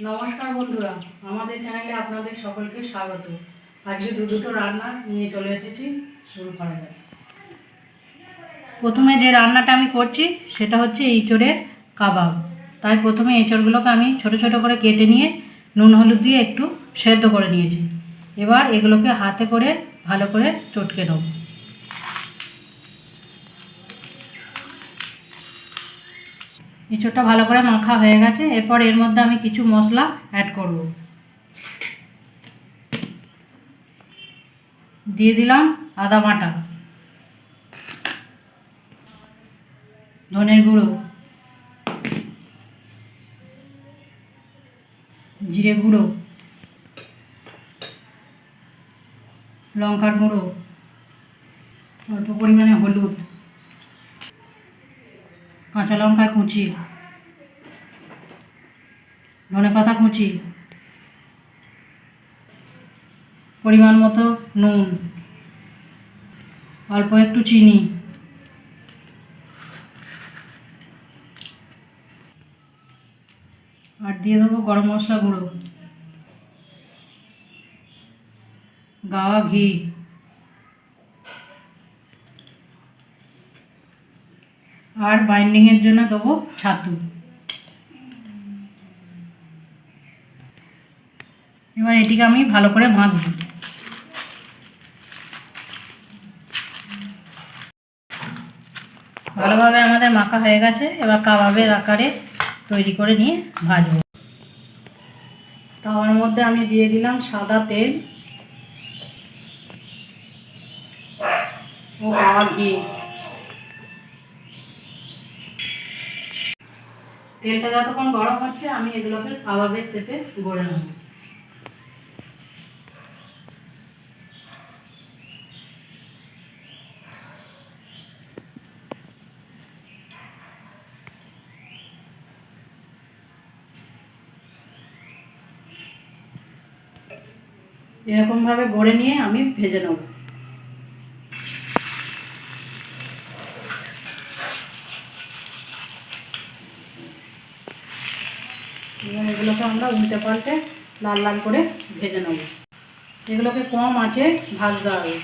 নমস্কার বন্ধুরা, আমাদের চ্যানেলে আপনাদের সকলকে স্বাগত। আজকে দুটো রান্না নিয়ে চলে এসেছি, শুরু করা যাক। প্রথমে যে রান্নাটা আমি করছি সেটা হচ্ছে এঁচোড়ের কাবাব। তাই প্রথমে এঁচোড়গুলোকে আমি ছোট ছোট করে কেটে নিয়ে নুন হলুদ দিয়ে একটু সেদ্ধ করে নিয়েছি। এবার এগুলোকে হাতে করে ভালো করে চটকে নেব। এঁচোড়টা ভালো করে মাখা হয়ে গেছে। এরপর এর মধ্যে আমি কিছু মশলা অ্যাড করব। দিয়ে দিলাম আদা বাটা, ধনের গুঁড়ো, জিরে গুঁড়ো, লঙ্কার গুঁড়ো, অল্প পরিমাণে হলুদ, কাঁচা লঙ্কার কুচি, ধনেপাতা কুচি, পরিমাণ মতো নুন, অল্প একটু চিনি, আর দিয়ে দেবো গরম মশলা গুঁড়ো, গাওয়া ঘি, আর বাইন্ডিংয়ের জন্য দেবো ছাতু। এবার এটিকে আমি ভালো করে মাখব। ভালোভাবে আমাদের মাখা হয়ে গেছে। এবার কাবাবের আকারে তৈরি করে নিয়ে ভাজবো। তাওয়ার মধ্যে আমি দিয়ে দিলাম সাদা তেল ও গাওয়া ঘি। তেলটা যতক্ষণ গরম হচ্ছে আমি এগুলোকে কাবাবের শেপে গড়ে নেব। এরকমভাবে গড়ে নিয়ে আমি ভেজে নেব। এবার এগুলোকে আমরা উল্টে পাল্টে লাল লাল করে ভেজে নেব। এগুলোকে কম আঁচে ভাজতে হবে।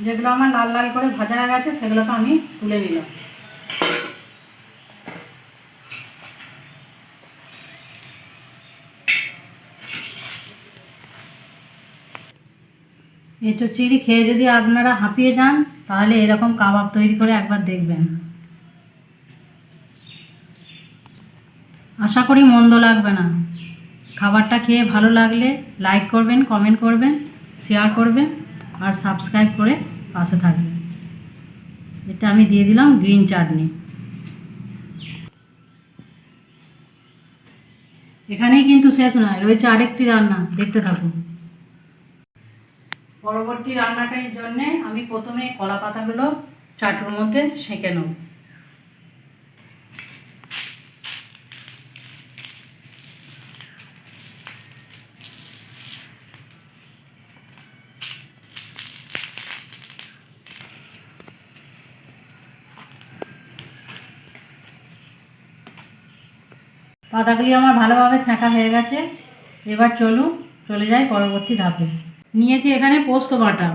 যেগুলো আমার লাল লাল করে ভাজা হয়ে গেছে সেগুলোকে আমি তুলে নিলাম। এঁচোড় চিংড়ি খেয়ে যদি আপনারা হাঁপিয়ে যান তাহলে এরকম কাবাব তৈরি করে একবার দেখবেন। আশা করি মন্দ লাগবে না। খাবারটা খেয়ে ভালো লাগলে লাইক করবেন, কমেন্ট করবেন, শেয়ার করবেন আর সাবস্ক্রাইব করে পাশে থাকবেন। এতে আমি দিয়ে দিলাম গ্রিন চাটনি। এখানেই কিন্তু শেষ নয়, রয়েছে আরেকটি রান্না, দেখতে থাকুন। পরবর্তী রান্নাটার জন্য আমি প্রথমে কলা পাতাগুলো চাটুর মধ্যে সেঁকে নেব। পাতাগুলি আমার ভালোভাবে সেঁকা হয়ে গেছে। এবার চলে যাই পরবর্তী ধাপে। নিয়েছি এখানে পোস্ত বাটা,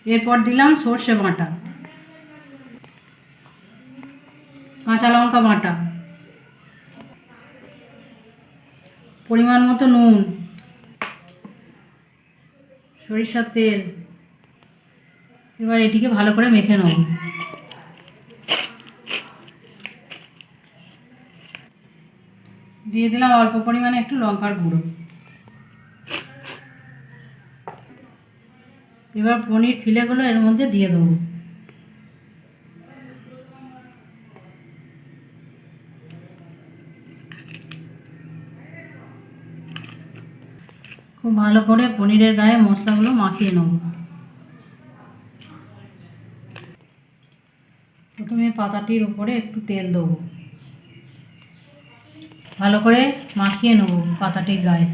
এরপর দিলাম সর্ষে বাটা, কাঁচা লঙ্কা বাটা, পরিমাণ মতো নুন, সরিষার তেল। এবার এটিকে ভালো করে মেখে নেব। দিয়ে দিলাম অল্প পরিমাণে একটু লঙ্কার গুঁড়ো। এবার পনির ফিলেগুলো এর মধ্যে দিয়ে দেবো। খুব ভালো করে পনিরের গায়ে মশলাগুলো মাখিয়ে নেব। প্রথমে পাতাটির উপরে একটু তেল দেবো, ভালো করে মাখিয়ে নেব পাতাটির গায়ে।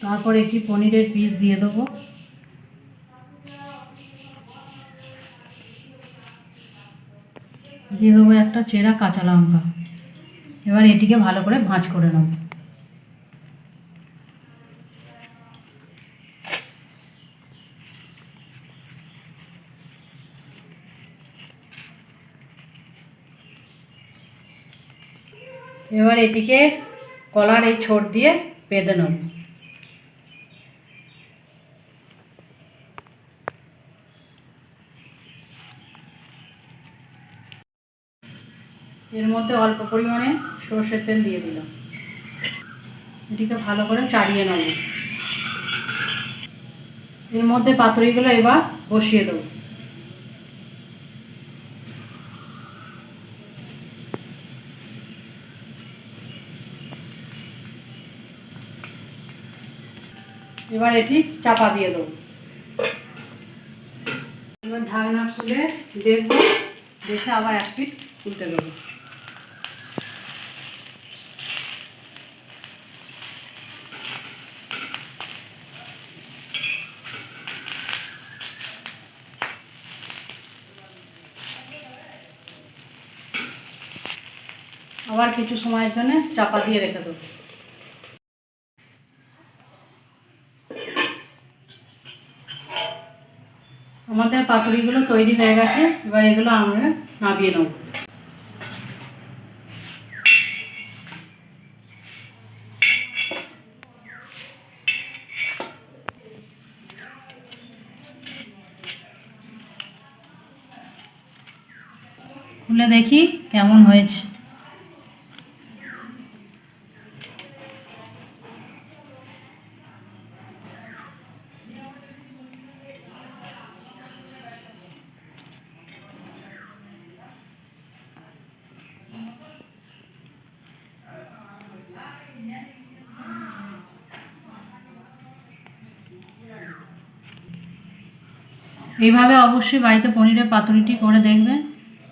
তারপর একটি পনিরের পিস দিয়ে দেবো। দিয়ে দেবো একটা চেরা কাঁচা লঙ্কা। এবার এটিকে ভালো করে ভাঁজ করে নেব। এবার এটিকে কলার এই ছোট দিয়ে বেঁধে নেব। এর মধ্যে অল্প পরিমাণে সরষের তেল দিয়ে দিলাম। এটিকে ভালো করে চাড়িয়ে নেব। এর মধ্যে পাতুরিগুলো এবার বসিয়ে দেবো। এবার এটি চাপা দিয়ে দেবো। এবার ঢাকনা খুলে দেখবো, দেখে আবার এক পিঠ উল্টে দেবো। আবার কিছু সময়ের জন্য চাপা দিয়ে রেখে দেবো। আমাদের পাতুরিগুলো তৈরি হয়ে গেছে। এবার এগুলো আমরা নামিয়ে নেব। খুলে দেখি কেমন হয়েছে। এইভাবে অবশ্যই বাড়িতে পনিরের পাতুরিটি করে দেখবেন।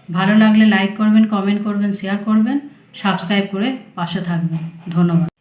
ভালো লাগলে লাইক করবেন, কমেন্ট করবেন, শেয়ার করবেন, সাবস্ক্রাইব করে পাশে থাকবেন। ধন্যবাদ।